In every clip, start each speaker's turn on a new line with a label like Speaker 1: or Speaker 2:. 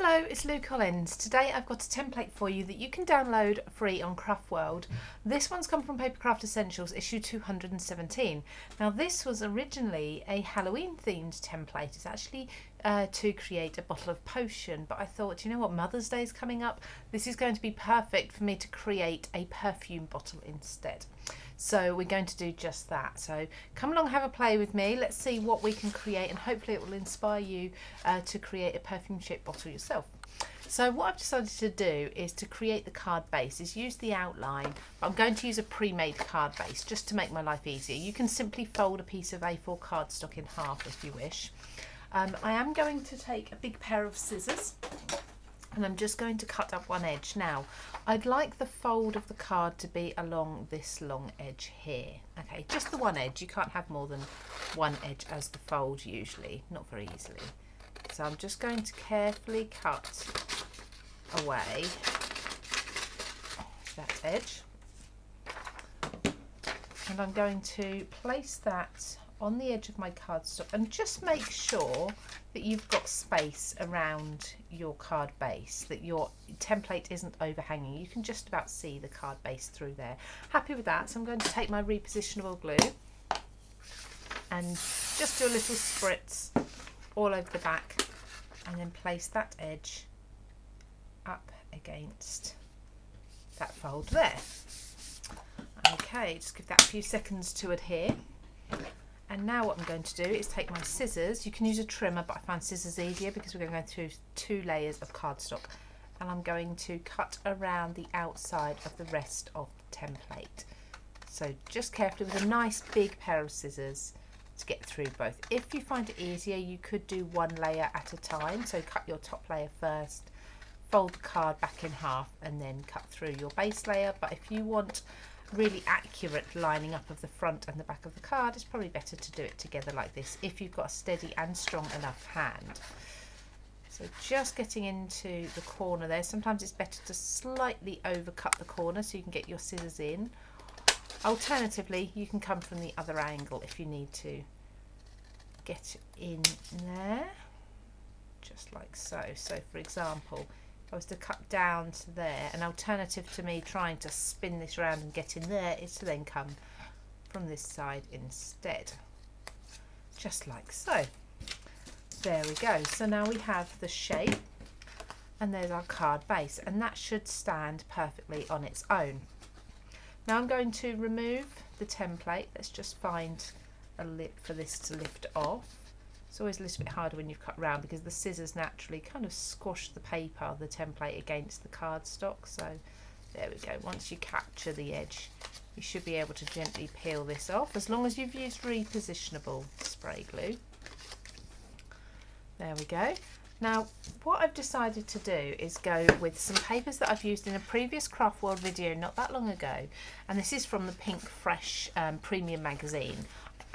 Speaker 1: Hello, it's Lou Collins. Today I've got a template for you that you can download free on Craftworld. This one's come from Papercraft Essentials, issue 217. Now this was originally a Halloween themed template. It's actually to create a bottle of potion, but I thought, you know what, Mother's Day is coming up. This is going to be perfect for me to create a perfume bottle instead. So we're going to do just that. So come along, have a play with me. Let's see what we can create, and hopefully it will inspire you to create a perfume shaped bottle yourself. So what I've decided to do is to create the card base, is use the outline, but I'm going to use a pre-made card base just to make my life easier. You can simply fold a piece of A4 cardstock in half if you wish. I am going to take a big pair of scissors, and I'm just going to cut up one edge. Now, I'd like the fold of the card to be along this long edge here. Okay, just the one edge. You can't have more than one edge as the fold usually, not very easily. So I'm just going to carefully cut away that edge. And I'm going to place that on the edge of my cardstock, and just make sure that you've got space around your card base, that your template isn't overhanging. You can just about see the card base through there. Happy with that, so I'm going to take my repositionable glue and just do a little spritz all over the back, and then place that edge up against that fold there. Okay, just give that a few seconds to adhere. And now what I'm going to do is take my scissors. You can use a trimmer, but I find scissors easier because we're going to go through 2 layers of cardstock. And I'm going to cut around the outside of the rest of the template. So just carefully with a nice big pair of scissors to get through both. If you find it easier, you could do 1 layer at a time. So cut your top layer first, fold the card back in half, and then cut through your base layer. But if you want really accurate lining up of the front and the back of the card, it's probably better to do it together like this if you've got a steady and strong enough hand. So just getting into the corner there. Sometimes it's better to slightly overcut the corner so you can get your scissors in. Alternatively, you can come from the other angle if you need to get in there, just like so. So for example, if I was to cut down to there, an alternative to me trying to spin this around and get in there is to then come from this side instead, just like so. There we go. So now we have the shape, and there's our card base, and that should stand perfectly on its own. Now I'm going to remove the template. Let's just find a lip for this to lift off. It's always a little bit harder when you've cut round because the scissors naturally kind of squash the paper, the template, against the cardstock. So there we go. Once you capture the edge, you should be able to gently peel this off, as long as you've used repositionable spray glue. There we go. Now what I've decided to do is go with some papers that I've used in a previous Craftworld video not that long ago, and this is from the Pink Fresh Premium magazine.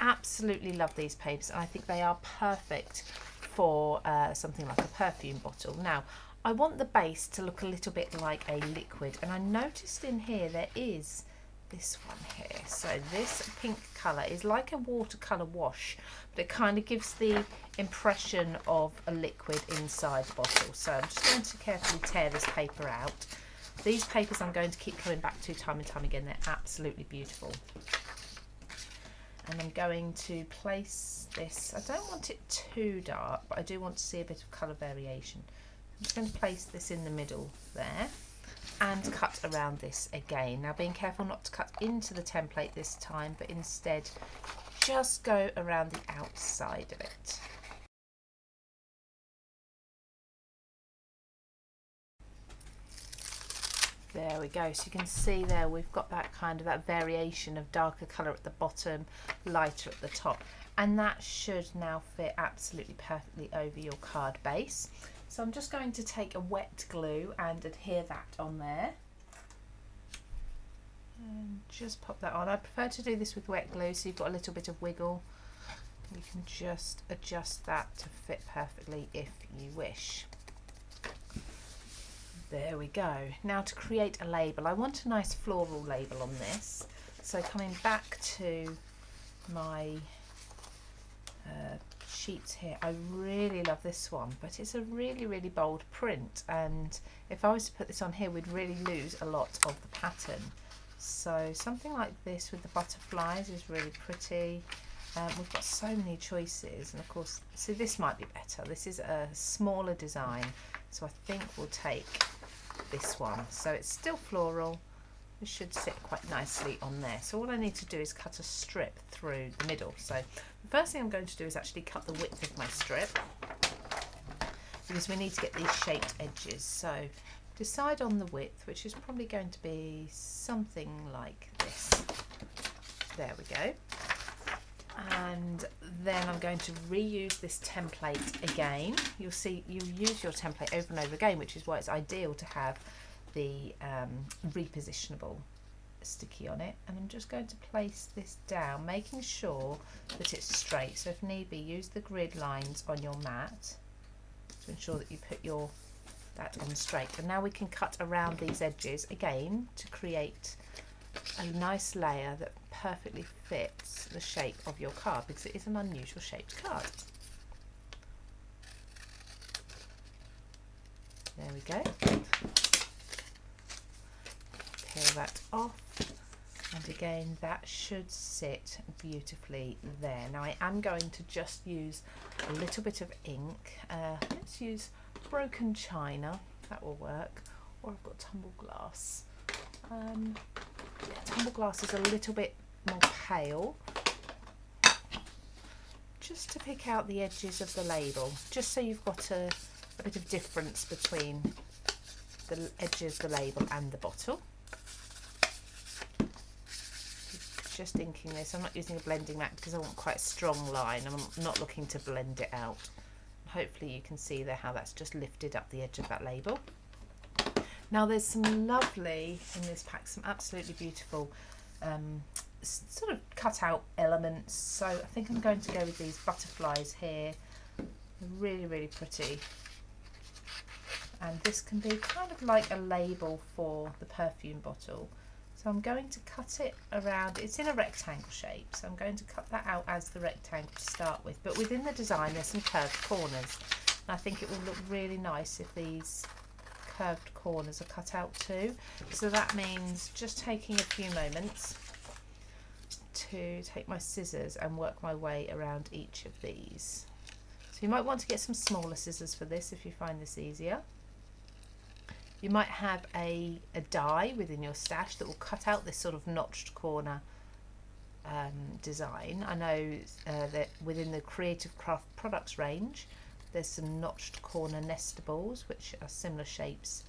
Speaker 1: Absolutely love these papers, and I think they are perfect for something like a perfume bottle. Now I want the base to look a little bit like a liquid, and I noticed in here there is this one here. So this pink colour is like a watercolour wash, but it kind of gives the impression of a liquid inside the bottle. So I'm just going to carefully tear this paper out. These papers I'm going to keep coming back to time and time again. They're absolutely beautiful. And I'm going to place this, I don't want it too dark, but I do want to see a bit of colour variation. I'm just going to place this in the middle there and cut around this again. Now being careful not to cut into the template this time, but instead just go around the outside of it. There we go. So you can see there we've got that kind of that variation of darker colour at the bottom, lighter at the top, and that should now fit absolutely perfectly over your card base. So I'm just going to take a wet glue and adhere that on there, and just pop that on. I prefer to do this with wet glue so you've got a little bit of wiggle. You can just adjust that to fit perfectly if you wish. There we go. Now to create a label, I want a nice floral label on this. So coming back to my sheets here. I really love this one, but it's a really, really bold print, and if I was to put this on here, we'd really lose a lot of the pattern. So something like this with the butterflies is really pretty. We've got so many choices, and of course, so this might be better. This is a smaller design, so I think we'll take this one. So it's still floral. It should sit quite nicely on there. So all I need to do is cut a strip through the middle. So the first thing I'm going to do is actually cut the width of my strip, because we need to get these shaped edges. So decide on the width, which is probably going to be something like this. There we go. And then I'm going to reuse this template again. You'll see you use your template over and over again, which is why it's ideal to have the repositionable sticky on it. And I'm just going to place this down, making sure that it's straight. So if need be, use the grid lines on your mat to ensure that you put that on straight. And now we can cut around these edges again to create a nice layer that perfectly fits the shape of your card, because it is an unusual shaped card. There we go. Peel that off, and again that should sit beautifully there. Now I am going to just use a little bit of ink. Let's use broken china, that will work, or I've got tumbled glass. Yeah, tumbled glass is a little bit more pale, just to pick out the edges of the label, just so you've got a bit of difference between the edges of the label and the bottle. Just inking this. I'm not using a blending mat because I want quite a strong line. I'm not looking to blend it out. Hopefully you can see there how that's just lifted up the edge of that label. Now there's some lovely, in this pack, some absolutely beautiful sort of cut out elements. So I think I'm going to go with these butterflies here. Really, really pretty. And this can be kind of like a label for the perfume bottle. So I'm going to cut it around, it's in a rectangle shape, so I'm going to cut that out as the rectangle to start with. But within the design there's some curved corners, and I think it will look really nice if these curved corners are cut out too. So that means just taking a few moments to take my scissors and work my way around each of these. So you might want to get some smaller scissors for this if you find this easier. You might have a die within your stash that will cut out this sort of notched corner design. I know that within the Creative Craft products range there's some notched corner nestables which are similar shapes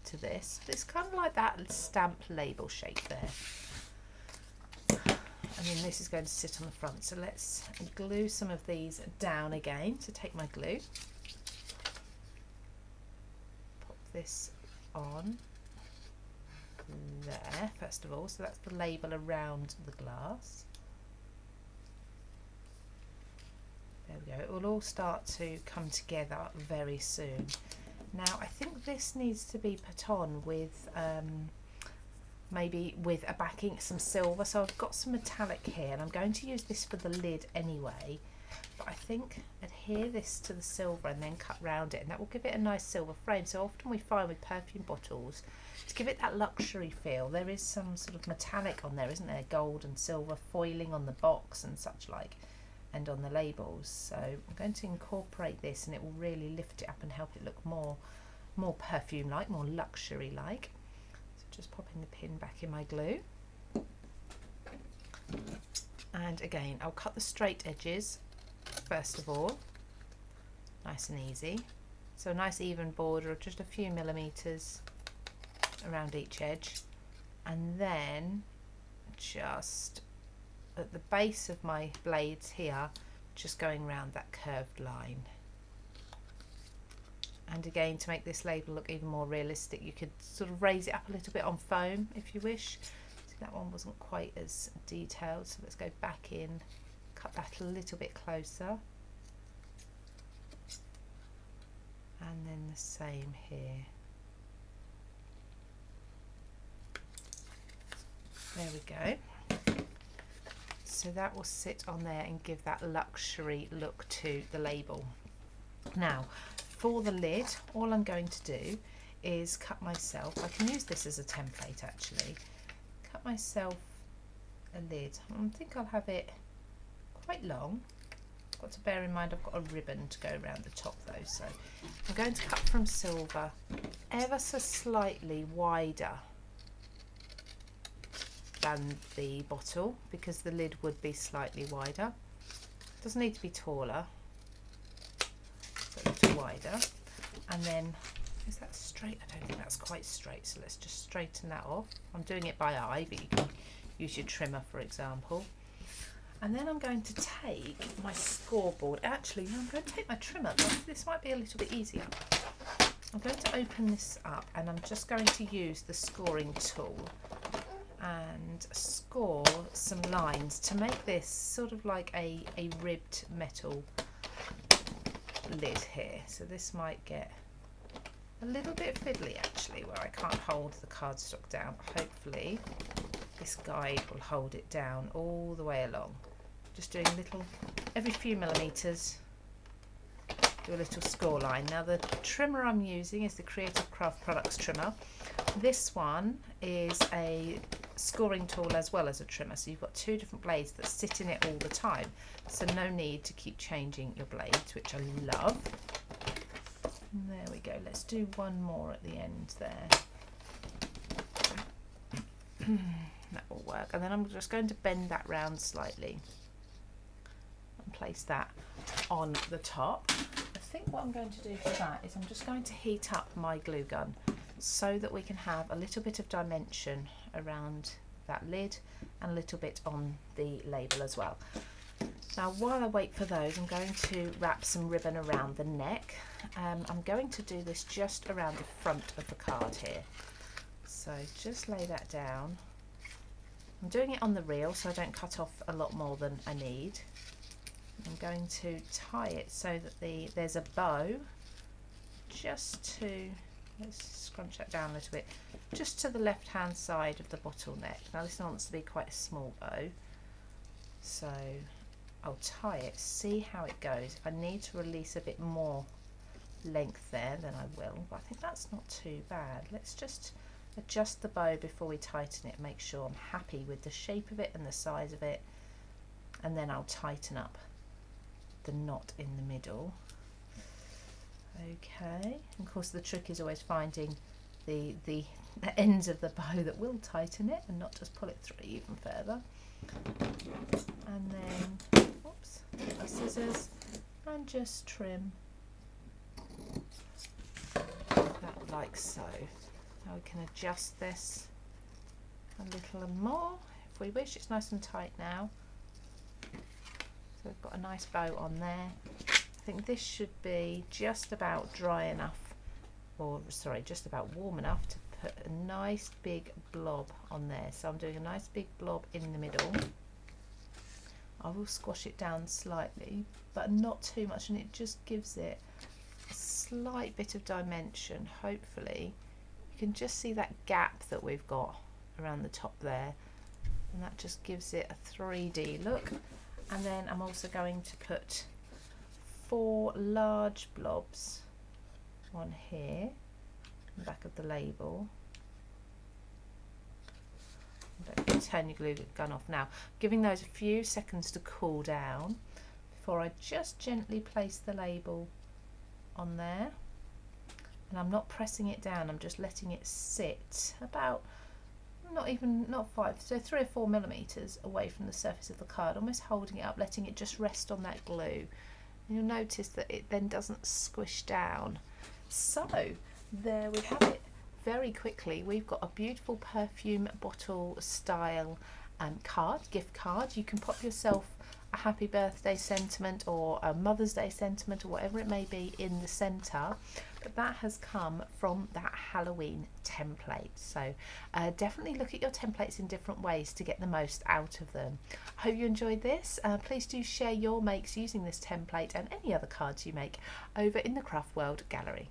Speaker 1: to this. But it's kind of like that stamp label shape there. And then this is going to sit on the front. So let's glue some of these down again. So take my glue, pop this on there first of all, so that's the label around the glass. There we go. It will all start to come together very soon. Now I think this needs to be put on with maybe with a backing, some silver. So I've got some metallic here, and I'm going to use this for the lid anyway. But I think adhere this to the silver and then cut round it, and that will give it a nice silver frame. So often we find with perfume bottles, to give it that luxury feel, there is some sort of metallic on there, isn't there? Gold and silver foiling on the box and such like, and on the labels. So I'm going to incorporate this, and it will really lift it up and help it look more perfume like, more luxury like. So just popping the pin back in my glue. And again, I'll cut the straight edges first of all, nice and easy. So a nice even border of just a few millimeters around each edge, and then just at the base of my blades here, just going around that curved line. And again, to make this label look even more realistic, you could sort of raise it up a little bit on foam if you wish. See, that one wasn't quite as detailed, so let's go back in, cut that a little bit closer, and then the same here. There we go. so that will sit on there and give that luxury look to the label. Now for the lid, all I'm going to do is cut myself, I can use this as a template actually, cut myself a lid. I think I'll have it quite long. Got to bear in mind I've got a ribbon to go around the top though, so I'm going to cut from silver ever so slightly wider than the bottle because the lid would be slightly wider. Doesn't need to be taller, but a little wider. And then, is that straight? I don't think that's quite straight, so let's just straighten that off. I'm doing it by eye, but you can use your trimmer for example. And then I'm going to take my scoreboard. Actually, no, I'm going to take my trimmer. This might be a little bit easier. I'm going to open this up and I'm just going to use the scoring tool and score some lines to make this sort of like a ribbed metal lid here. So this might get a little bit fiddly actually, where I can't hold the cardstock down. Hopefully this guide will hold it down all the way along. Just doing a little, every few millimeters, do a little score line. Now the trimmer I'm using is the Creative Craft Products trimmer. This one is a scoring tool as well as a trimmer, so you've got two different blades that sit in it all the time, so no need to keep changing your blades, which I love. And there we go, let's do one more at the end there. That will work, and then I'm just going to bend that round slightly and place that on the top. I think what I'm going to do for that is I'm just going to heat up my glue gun so that we can have a little bit of dimension around that lid and a little bit on the label as well. Now while I wait for those, I'm going to wrap some ribbon around the neck. I'm going to do this just around the front of the card here. So just lay that down. I'm doing it on the reel so I don't cut off a lot more than I need. I'm going to tie it so that there's a bow just to, let's scrunch that down a little bit, just to the left hand side of the bottleneck. Now this wants to be quite a small bow, so I'll tie it, see how it goes. If I need to release a bit more length there, then I will, but I think that's not too bad. Let's just adjust the bow before we tighten it, make sure I'm happy with the shape of it and the size of it, and then I'll tighten up the knot in the middle. Okay, and of course the trick is always finding the ends of the bow that will tighten it and not just pull it through even further. And then, oops, take my scissors and just trim that like so. Now we can adjust this a little more if we wish. It's nice and tight now. So we've got a nice bow on there. I think this should be just about dry enough, or sorry, just about warm enough to put a nice big blob on there. So I'm doing a nice big blob in the middle. I will squash it down slightly, but not too much, and it just gives it a slight bit of dimension. Hopefully you can just see that gap that we've got around the top there, and that just gives it a 3D look. And then I'm also going to put 4 large blobs on here, on the back of the label. Don't turn your glue gun off now. Giving those a few seconds to cool down before I just gently place the label on there. And I'm not pressing it down, I'm just letting it sit about not 5, so 3 or 4 millimeters away from the surface of the card, almost holding it up, letting it just rest on that glue. And you'll notice that it then doesn't squish down. So there we have it. Very quickly, we've got a beautiful perfume bottle style card, gift card. You can pop yourself a happy birthday sentiment or a Mother's Day sentiment or whatever it may be in the centre, but that has come from that Halloween template. So definitely look at your templates in different ways to get the most out of them. I hope you enjoyed this. Please do share your makes using this template and any other cards you make over in the Craft World gallery.